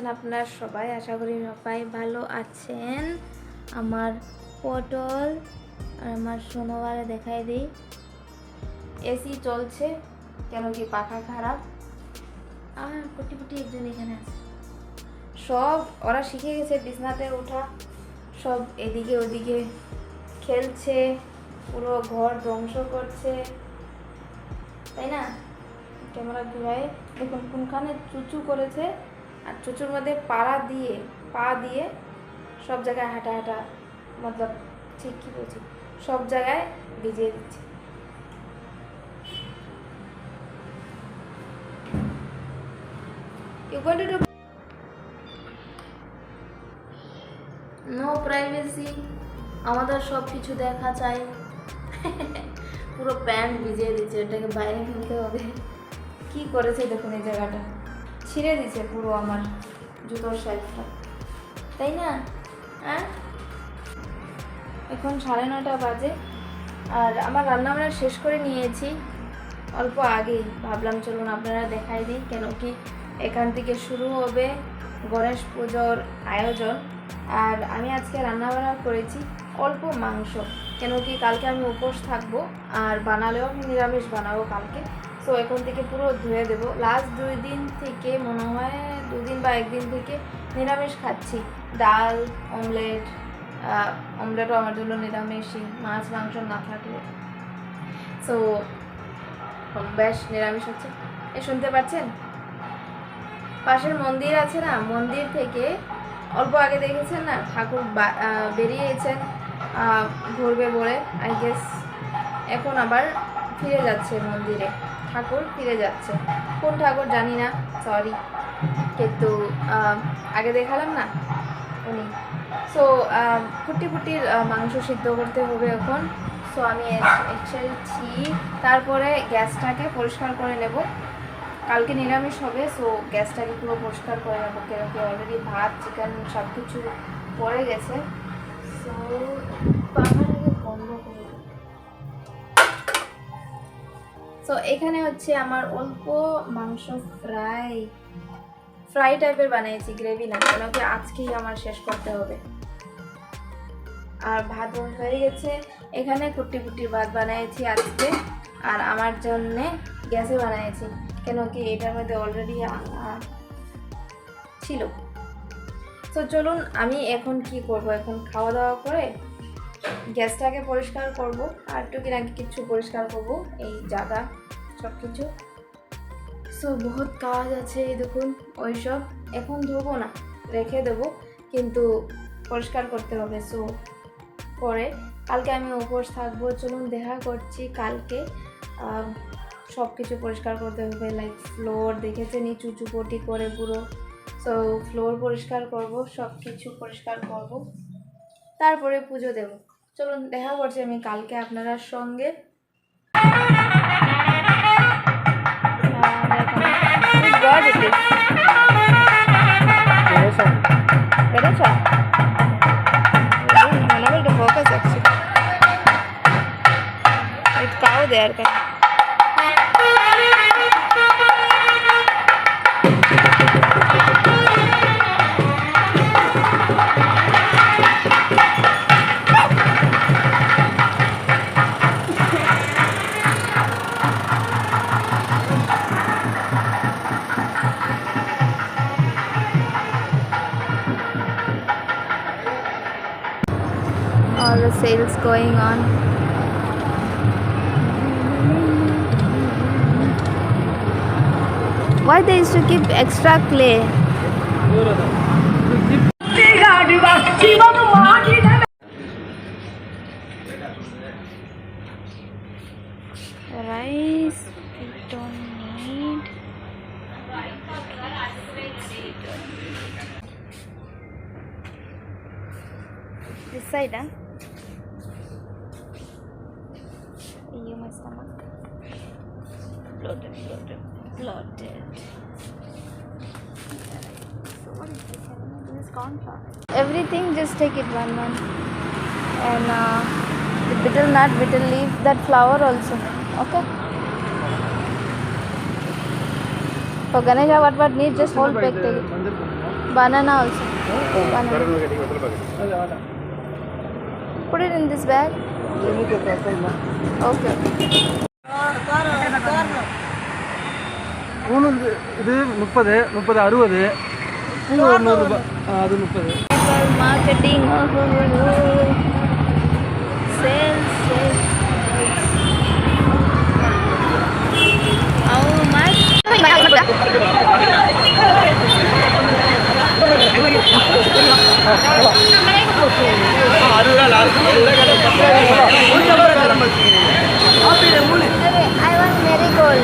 আছেন আপনারা সবাই? আশা করি সবাই ভালো আছেন। আমার পটল আর আমার সোনাবারে দেখাই দিই, এসি চলছে কেন কি পাখা খারাপ। আর কুটি কুটি একজন এখানে আছে, সব ওরা শিখে গেছে বিছনাতে ওঠা, সব এদিকে ওদিকে খেলছে, পুরো ঘর ধ্বংস করছে, তাই না? ক্যামেরা ঘুরায় দেখুন কোনখানে চুচু করেছে, আর চুচুর মধ্যে পা দিয়ে সব জায়গায় হাঁটা হাঁটা, মতলব ঠিক কী বলছি, সব জায়গায় ভিজিয়ে দিচ্ছে। নো প্রাইভেসি, আমাদের সব কিছু দেখা চাই। পুরো প্যান্ট ভিজিয়ে দিচ্ছে, এটাকে বাইরে ফেলতে হবে। কি করেছে দেখুন, এই জায়গাটা ছিঁড়ে দিচ্ছে পুরো আমার জুতোর সাইজটা, তাই না? হ্যাঁ, এখন 9:30 বাজে আর আমার রান্নাবান্না শেষ করে নিয়েছি অল্প আগেই। ভাবলাম চলুন আপনারা দেখাই দিই, কেন কি এখান থেকে শুরু হবে গণেশ পুজোর আয়োজন। আর আমি আজকে রান্নাবান্না করেছি অল্প মাংস, কেন কি কালকে আমি উপোস থাকবো, আর বানালেও আমি নিরামিষ বানাবো কালকে। সো এখন থেকে পুরো ধুয়ে দেবো। লাস্ট 2 দিন থেকে মনে হয় 2 দিন বা 1 দিন থেকে নিরামিষ খাচ্ছি, ডাল অমলেটও আমার জন্য নিরামিষই, মাছ মাংস না থাকলে। সো বেশ নিরামিষ হচ্ছে। শুনতে পাচ্ছেন পাশের মন্দির আছে না, মন্দির থেকে অল্প আগে দেখেছেন না ঠাকুর বেরিয়েছেন ঘুরবে বলে, আই গেস এখন আবার ফিরে যাচ্ছে মন্দিরে, ঠাকুর ফিরে যাচ্ছে। কোন ঠাকুর জানি না, সরি, কিন্তু আগে দেখালাম না উনি। সো ফুটির মাংস সিদ্ধ করতে হবে এখন। সো আমি এসেছি, তারপরে গ্যাসটাকে পরিষ্কার করে নেব, কালকে নিরামিষ হবে। সো গ্যাসটাকে পুরো পরিষ্কার করে নেবো, কেন কি অলরেডি ভাত চিকেন সব কিছু পড়ে গেছে। সো পাখাটাকে বন্ধ করে, সো এখানে হচ্ছে আমার অল্প মাংস ফ্রাই টাইপের বানিয়েছি, গ্রেভি না, কেন কি আজকেই আমার শেষ করতে হবে। আর ভাত হয়ে গেছে, এখানে কুটির ভাত বানিয়েছি আজকে, আর আমার জন্যে গ্যাসে বানিয়েছি, কেন কি এটার মধ্যে অলরেডি ছিল। তো চলুন আমি এখন কি করব, এখন খাওয়া দাওয়া করে গ্যাসটাকে পরিষ্কার করব, আর টুকিটাকি কিছু পরিষ্কার করব, এই জায়গা সব কিছু। সো বহুত কাজ আছে, এই দেখুন ওইসব এখন ধোবো না, রেখে দেবো, কিন্তু পরিষ্কার করতে হবে। সো পরে কালকে আমি উপোস থাকবো, চলুন দেখা করছি কালকে। সব কিছু পরিষ্কার করতে হবে, লাইক ফ্লোর দেখেছেন এই চুচুপটি করে পুরো। সো ফ্লোর পরিষ্কার করব, সব কিছু পরিষ্কার করব, তারপরে পুজো দেব। চলুন দেখা করছি আমি কালকে আপনার সঙ্গে। দেয়ার কাছে all the sales going on. Why they used to keep extra clay? Rice we don't need. This side, huh? You my stomach. Bloated. So what is this? This is corn flour. Everything, just take it one. And the betel nut, betel leaf, that flour also. Okay. For Ganesha, what need? Just whole pack take it. banana also. Banana. Put it in this bag. Okay. இது 30 60 பூ 100 ரூபாய் அது 30 Marketing. Sales. How much? I want marigold.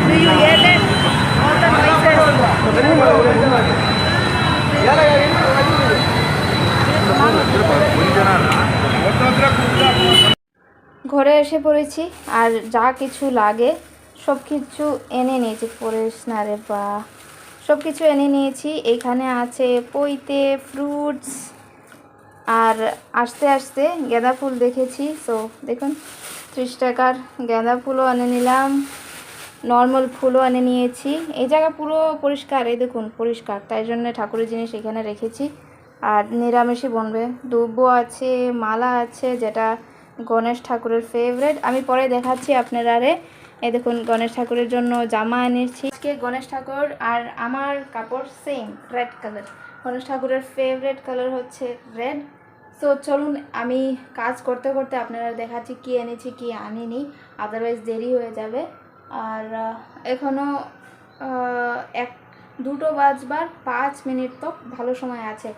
Do you hear that? All the noises. ঘরে এসে পড়েছি আর যা কিছু লাগে সব কিছু এনে নিয়েছি। ফ্রেশনারে বা সব কিছু এনে নিয়েছি। এখানে আছে পইতে, ফ্রুটস, আর আস্তে আস্তে গাঁদা ফুল দেখেছি। সো দেখুন 30 টাকার গাঁদা ফুলও এনে নিলাম, নর্মাল ফুলও এনে নিয়েছি। এই জায়গা পুরো পরিষ্কার, এই দেখুন পরিষ্কার, তাই জন্য ঠাকুরের জিনিস এখানে রেখেছি। আর নিরামিষই বনবে, দুব্বো আছে, মালা আছে, যেটা গণেশ ঠাকুরের ফেভারেট। আমি পরে দেখাচ্ছি আপনারা। এই দেখুন গণেশ ঠাকুরের জন্য জামা এনেছি। আজকে গণেশ ঠাকুর আর আমার কাপড় সেম, রেড কালার। গণেশ ঠাকুরের ফেভারেট কালার হচ্ছে রেড। সো চলুন আমি কাজ করতে করতে আপনারা দেখাচ্ছি কি এনেছি কি আনিনি, আদারওয়াইজ দেরি হয়ে যাবে। আর এখনও 2টো বাজবার 5 মিনিট তো ভালো সময় আছে।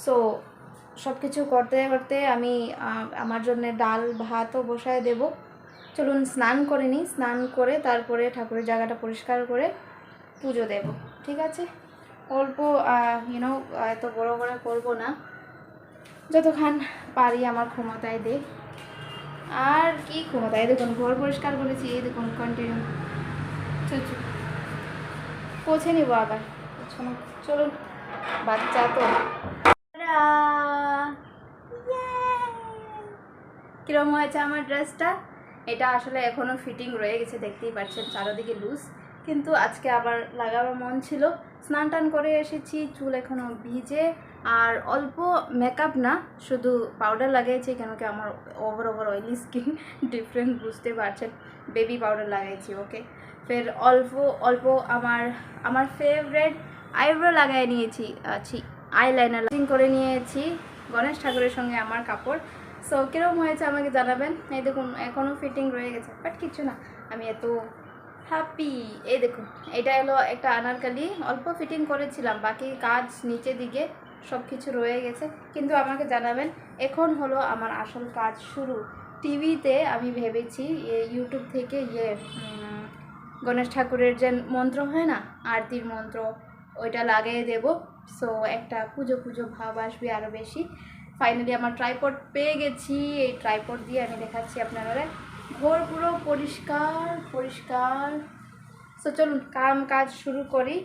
সো সব কিছু করতে করতে আমি আমার জন্য ডাল ভাতও বসায় দেব। চলুন স্নান করে নিই, স্নান করে তারপরে ঠাকুরের জায়গাটা পরিষ্কার করে পুজো দেব। ঠিক আছে, অল্প এত বড় করে করবো না, যতক্ষণ পারি আমার ক্ষমতায় দে। আর কি ক্ষমতায়, দেখুন ঘর পরিষ্কার করেছি, এই দেখুন কন্টিনিউ পৌঁছে নিব আবার। চলুন, বাচ্চা তো। কিরম হয়েছে আমার ড্রেসটা? এটা আসলে এখনও ফিটিং রয়ে গেছে, দেখতেই পাচ্ছেন চারদিকে লুজ, কিন্তু আজকে আবার লাগাবার মন ছিল। স্নান টান করে এসেছি, চুল এখনও ভিজে, আর অল্প মেকআপ না, শুধু পাউডার লাগিয়েছি, কেন কি আমার ওভার অয়েলি স্কিন, ডিফারেন্ট বুঝতে পারছেন। বেবি পাউডার লাগাইছি, ওকে। ফের অল্প আমার ফেভারেট আইব্রো লাগাই নিয়েছি, আইলাইনার করে নিয়েছি গণেশ ঠাকুরের সঙ্গে আমার কাপড়। সো কীরকম হয়েছে আমাকে জানাবেন। এই দেখুন এখনও ফিটিং রয়ে গেছে, বাট কিছু না, আমি এত হ্যাপি। এই দেখুন এটা হলো একটা আনারকালি, অল্প ফিটিং করেছিলাম, বাকি কাজ নিচে দিকে সব কিছু রয়ে গেছে। কিন্তু আমাকে জানাবেন, এখন হলো আমার আসল কাজ শুরু। টিভিতে আমি ভেবেছি ইউটিউব থেকে গণেশ ঠাকুরের যে মন্ত্র হয় না, আরতির মন্ত্র, ওইটা লাগিয়ে দেব। সো একটা পুজো ভাব আসবে আরও বেশি। ফাইনালি আমার ট্রাইপড পেয়ে গেছি, এই ট্রাইপড দিয়ে আমি দেখাচ্ছি আপনারা। ঘর পুরো পরিষ্কার। সো চলুন কাজ শুরু করি।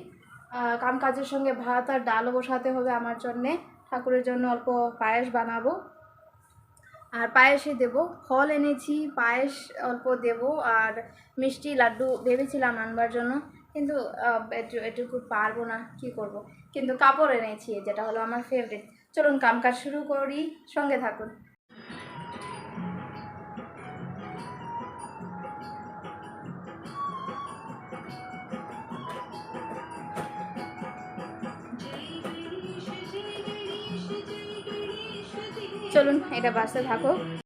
কাজের সঙ্গে ভাত আর ডালও বসাতে হবে আমার জন্যে। ঠাকুরের জন্য অল্প পায়েস বানাবো, আর পায়েসে দেব। ফল এনেছি, পায়েস অল্প দেব, আর মিষ্টি লাড্ডু ভেবেছিলাম আনবার জন্য, কিন্তু এটুকু পারবো না, কি করব। কিন্তু কাপড় এনেছি, যেটা হলো আমার ফেভারিট। চলুন কাজ শুরু করি, সঙ্গে থাকুন। চলুন এটা বাসতে থাকো।